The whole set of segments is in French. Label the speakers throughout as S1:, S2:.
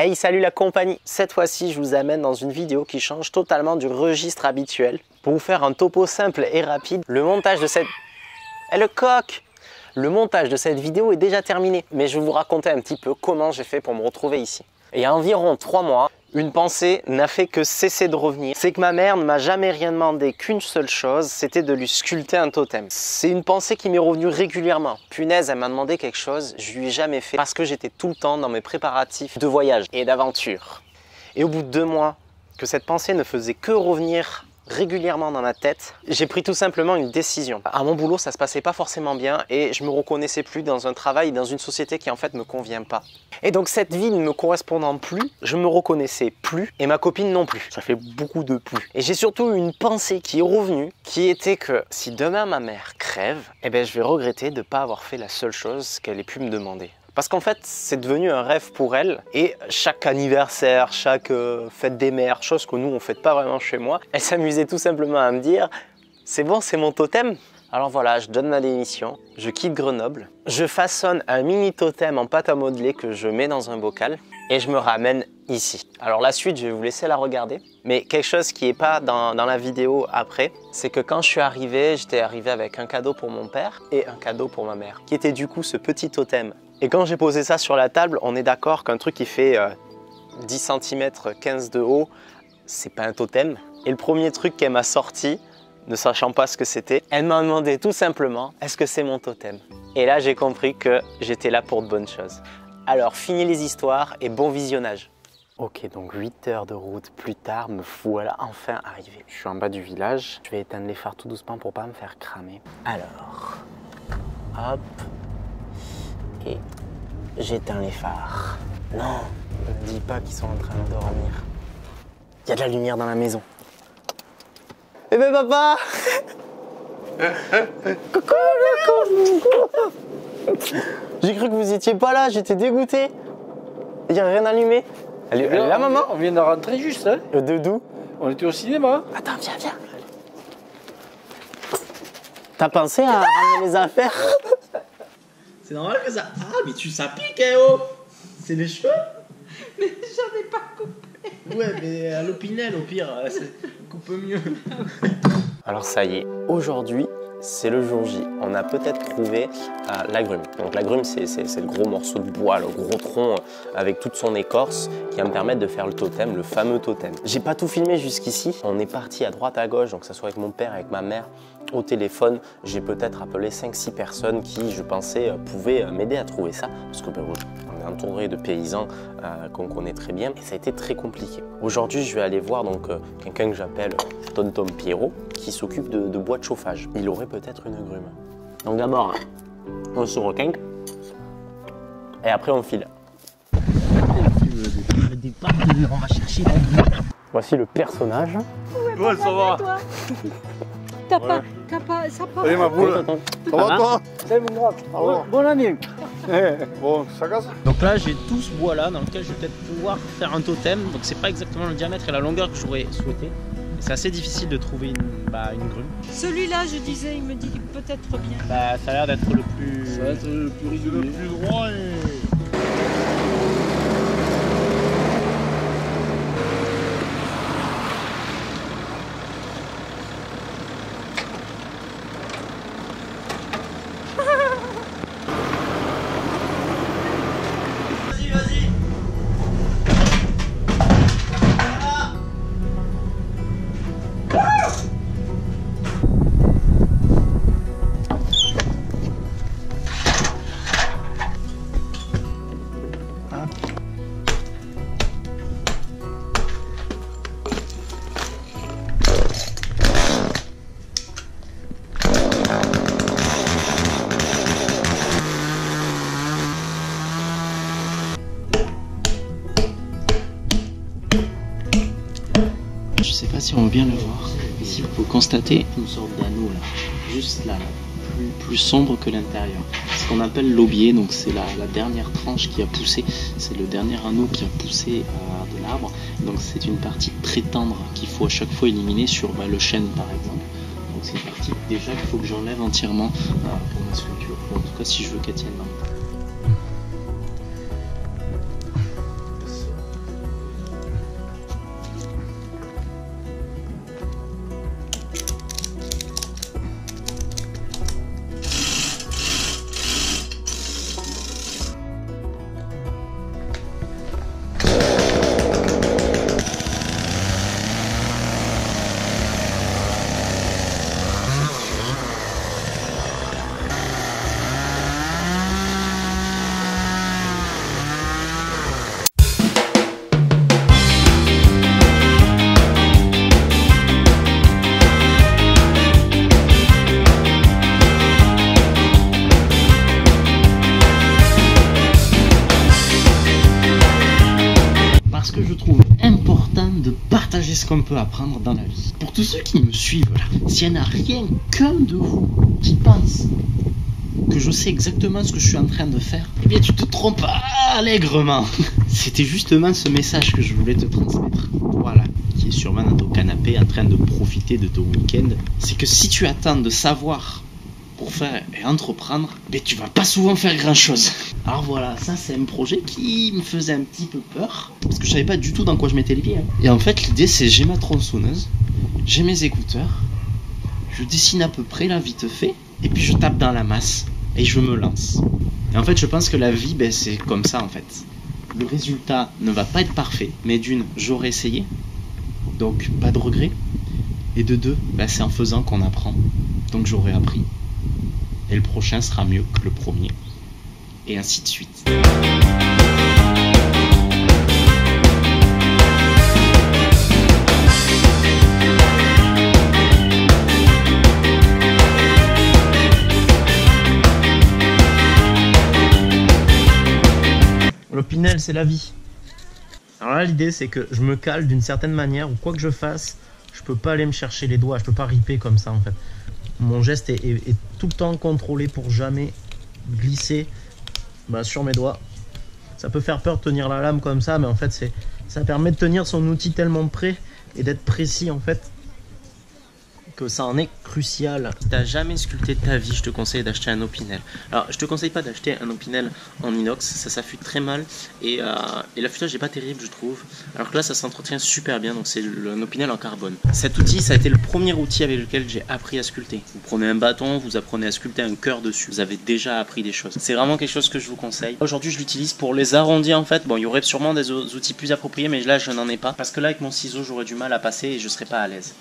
S1: Hey, salut la compagnie! Cette fois-ci, je vous amène dans une vidéo qui change totalement du registre habituel pour vous faire un topo simple et rapide. Le montage de cette... Eh, le coq! Le montage de cette vidéo est déjà terminé, mais je vais vous raconter un petit peu comment j'ai fait pour me retrouver ici. Et il y a environ 3 mois, une pensée n'a fait que cesser de revenir. C'est que ma mère ne m'a jamais rien demandé qu'une seule chose, c'était de lui sculpter un totem. C'est une pensée qui m'est revenue régulièrement. Punaise, elle m'a demandé quelque chose, je lui ai jamais fait parce que j'étais tout le temps dans mes préparatifs de voyage et d'aventure. Et au bout de 2 mois, que cette pensée ne faisait que revenir régulièrement dans ma tête, j'ai pris tout simplement une décision. À mon boulot, ça se passait pas forcément bien et je me reconnaissais plus dans un travail, dans une société qui en fait me convient pas. Et donc cette vie ne me correspondant plus, je me reconnaissais plus et ma copine non plus. Ça fait beaucoup de plus. Et j'ai surtout une pensée qui est revenue, qui était que si demain ma mère crève, eh ben je vais regretter de ne pas avoir fait la seule chose qu'elle ait pu me demander. Parce qu'en fait, c'est devenu un rêve pour elle et chaque anniversaire, chaque fête des mères, chose que nous on ne fête pas vraiment chez moi, elle s'amusait tout simplement à me dire « c'est bon, c'est mon totem ». Alors voilà, je donne ma démission, je quitte Grenoble, je façonne un mini totem en pâte à modeler que je mets dans un bocal et je me ramène ici. Alors la suite, je vais vous laisser la regarder, mais quelque chose qui n'est pas dans la vidéo après, c'est que quand je suis arrivé, j'étais arrivé avec un cadeau pour mon père et un cadeau pour ma mère, qui était du coup ce petit totem. Et quand j'ai posé ça sur la table, on est d'accord qu'un truc qui fait 10 cm 15 de haut, c'est pas un totem. Et le premier truc qu'elle m'a sorti, ne sachant pas ce que c'était, elle m'a demandé tout simplement, est-ce que c'est mon totem? Et là, j'ai compris que j'étais là pour de bonnes choses. Alors, fini les histoires et bon visionnage. Ok, donc 8 heures de route plus tard, me voilà enfin arrivé. Je suis en bas du village, je vais éteindre les phares tout doucement pour pas me faire cramer. Alors, hop. Et j'éteins les phares. Non, ne me dis pas qu'ils sont en train de dormir. Il y a de la lumière dans la maison. Eh ben papa! Coucou, j'ai cru que vous étiez pas là, j'étais dégoûté. Il n'y a rien allumé. Elle est là, maman?
S2: On vient de rentrer juste, hein?
S1: De d'où?
S2: On était au cinéma.
S1: Attends, viens, viens. T'as pensé à ramener les affaires?
S3: C'est normal que ça... Ah, mais ça pique, hein, oh! C'est les cheveux?
S4: Mais j'en ai pas coupé.
S3: Ouais, mais à l'opinel, au pire, ça coupe mieux.
S1: Alors ça y est, aujourd'hui, c'est le jour J. On a peut-être trouvé l'agrume. Donc l'agrume, c'est le gros morceau de bois, le gros tronc avec toute son écorce qui va me permettre de faire le totem, le fameux totem. J'ai pas tout filmé jusqu'ici. On est parti à droite à gauche, donc que ce soit avec mon père, avec ma mère, au téléphone. J'ai peut-être appelé 5-6 personnes qui, je pensais, pouvaient m'aider à trouver ça. Parce que ben, on est entouré de paysans qu'on connaît très bien et ça a été très compliqué. Aujourd'hui, je vais aller voir donc quelqu'un que j'appelle Tonton Pierrot qui s'occupe de bois de chauffage. Il aurait peut-être une grume. Donc d'abord, on se requinque et après on file.
S3: Le départ, on va chercher la grume.
S1: Voici le personnage.
S2: Ouais, ça va.
S4: T'as pas, ça part.
S2: Allez, ma boule. Ça va, toi?
S4: C'est bon. Bonne année.
S2: Bon, ça casse?
S3: Donc là, j'ai tout ce bois là dans lequel je vais peut-être pouvoir faire un totem. Donc c'est pas exactement le diamètre et la longueur que j'aurais souhaité. C'est assez difficile de trouver une grume.
S4: Celui-là, je disais, il me dit peut-être bien.
S3: Bah, ça a l'air d'être le plus...
S2: Ça va être le plus régulier. Le plus droit et...
S5: Je sais pas si on va bien le voir. Ici, vous constatez une sorte d'anneau là, juste là, plus sombre que l'intérieur. Ce qu'on appelle l'aubier, donc c'est la dernière tranche qui a poussé, c'est le dernier anneau qui a poussé de l'arbre. Donc c'est une partie très tendre qu'il faut à chaque fois éliminer sur le chêne par exemple. Donc c'est une partie déjà qu'il faut que j'enlève entièrement pour ma sculpture, en tout cas si je veux qu'elle tienne dans le temps. Parce que je trouve important de partager ce qu'on peut apprendre dans la vie. Pour tous ceux qui me suivent là, s'il n'y en a rien qu'un de vous qui pense que je sais exactement ce que je suis en train de faire, eh bien tu te trompes allègrement. C'était justement ce message que je voulais te transmettre. Voilà, qui est sûrement dans ton canapé en train de profiter de ton week-end. C'est que si tu attends de savoir pour faire et entreprendre, ben tu vas pas souvent faire grand chose. Alors voilà, ça c'est un projet qui me faisait un petit peu peur, parce que je savais pas du tout dans quoi je mettais les pieds. Et en fait l'idée c'est j'ai ma tronçonneuse, j'ai mes écouteurs, je dessine à peu près là vite fait, et puis je tape dans la masse, et je me lance. Et en fait je pense que la vie ben, c'est comme ça en fait. Le résultat ne va pas être parfait, mais d'une, j'aurais essayé, donc pas de regret, et de deux, ben, c'est en faisant qu'on apprend, donc j'aurais appris. Et le prochain sera mieux que le premier. Et ainsi de suite.
S3: L'Opinel, c'est la vie. Alors là, l'idée, c'est que je me cale d'une certaine manière, ou quoi que je fasse, je peux pas aller me chercher les doigts, je peux pas ripper comme ça en fait. Mon geste est tout le temps contrôlé pour jamais glisser sur mes doigts. Ça peut faire peur de tenir la lame comme ça, mais en fait ça permet de tenir son outil tellement près et d'être précis en fait que ça en est crucial. Si t'as jamais sculpté de ta vie, je te conseille d'acheter un Opinel. Alors je te conseille pas d'acheter un Opinel en inox, ça s'affûte très mal et l'affûtage n'est pas terrible je trouve. Alors que là ça s'entretient super bien, donc c'est un Opinel en carbone. Cet outil, ça a été le premier outil avec lequel j'ai appris à sculpter. Vous prenez un bâton, vous apprenez à sculpter un cœur dessus, vous avez déjà appris des choses. C'est vraiment quelque chose que je vous conseille. Aujourd'hui je l'utilise pour les arrondis en fait. Bon, il y aurait sûrement des outils plus appropriés, mais là je n'en ai pas. Parce que là avec mon ciseau j'aurais du mal à passer et je serais pas à l'aise.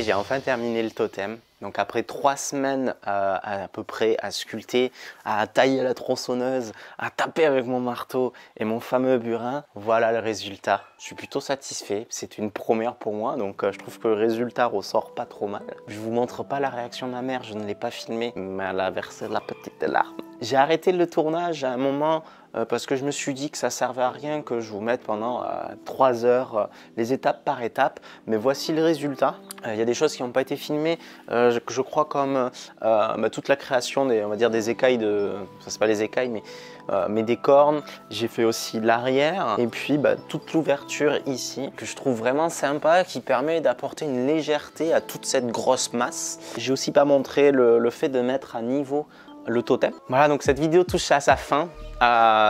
S1: J'ai enfin terminé le totem. Donc après 3 semaines à peu près à sculpter, à tailler la tronçonneuse, à taper avec mon marteau et mon fameux burin, voilà le résultat. Je suis plutôt satisfait, c'est une première pour moi, donc je trouve que le résultat ressort pas trop mal. Je vous montre pas la réaction de ma mère, je ne l'ai pas filmé, mais elle a versé la petite larme. J'ai arrêté le tournage à un moment parce que je me suis dit que ça servait à rien que je vous mette pendant 3 heures les étapes par étape, mais voici le résultat. Il y a des choses qui n'ont pas été filmées, je crois comme toute la création des, on va dire, des écailles de, ça c'est pas les écailles mais des cornes. J'ai fait aussi l'arrière et puis toute l'ouverture ici que je trouve vraiment sympa, qui permet d'apporter une légèreté à toute cette grosse masse. J'ai aussi pas montré le fait de mettre à niveau le totem. Voilà, donc cette vidéo touche à sa fin.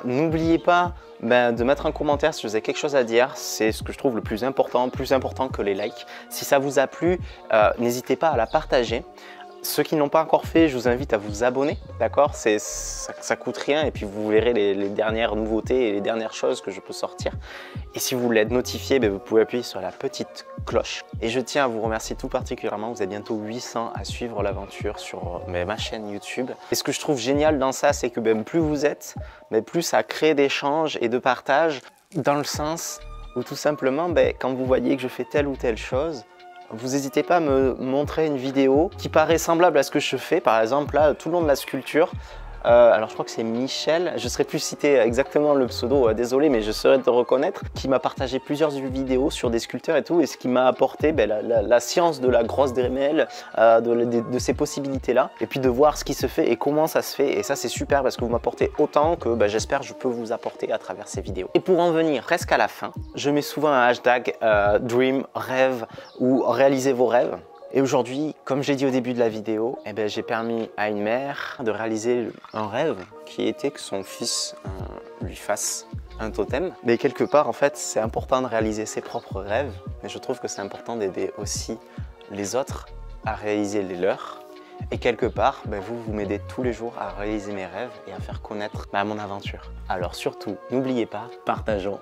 S1: N'oubliez pas de mettre un commentaire si vous avez quelque chose à dire. C'est ce que je trouve le plus important que les likes. Si ça vous a plu, n'hésitez pas à la partager. Ceux qui n'ont pas encore fait, je vous invite à vous abonner, d'accord? Ça coûte rien et puis vous verrez les dernières nouveautés et les dernières choses que je peux sortir. Et si vous voulez être notifié, vous pouvez appuyer sur la petite cloche. Et je tiens à vous remercier tout particulièrement, vous êtes bientôt 800 à suivre l'aventure sur ma chaîne YouTube. Et ce que je trouve génial dans ça, c'est que plus vous êtes, plus ça crée d'échanges et de partage, dans le sens où tout simplement, quand vous voyez que je fais telle ou telle chose, vous n'hésitez pas à me montrer une vidéo qui paraît semblable à ce que je fais. Par exemple, là, tout le long de la sculpture, alors je crois que c'est Michel, je ne saurais plus citer exactement le pseudo, désolé, mais je saurais te reconnaître, qui m'a partagé plusieurs vidéos sur des sculpteurs et tout, et ce qui m'a apporté la science de la grosse Dremel, de ces possibilités-là, et puis de voir ce qui se fait et comment ça se fait, et ça c'est super parce que vous m'apportez autant que j'espère que je peux vous apporter à travers ces vidéos. Et pour en venir presque à la fin, je mets souvent un hashtag Dream, rêve, ou réalisez vos rêves. Et aujourd'hui, comme j'ai dit au début de la vidéo, j'ai permis à une mère de réaliser un rêve qui était que son fils lui fasse un totem. Mais quelque part, en fait, c'est important de réaliser ses propres rêves, mais je trouve que c'est important d'aider aussi les autres à réaliser les leurs. Et quelque part, vous m'aidez tous les jours à réaliser mes rêves et à faire connaître mon aventure. Alors surtout, n'oubliez pas, partageons.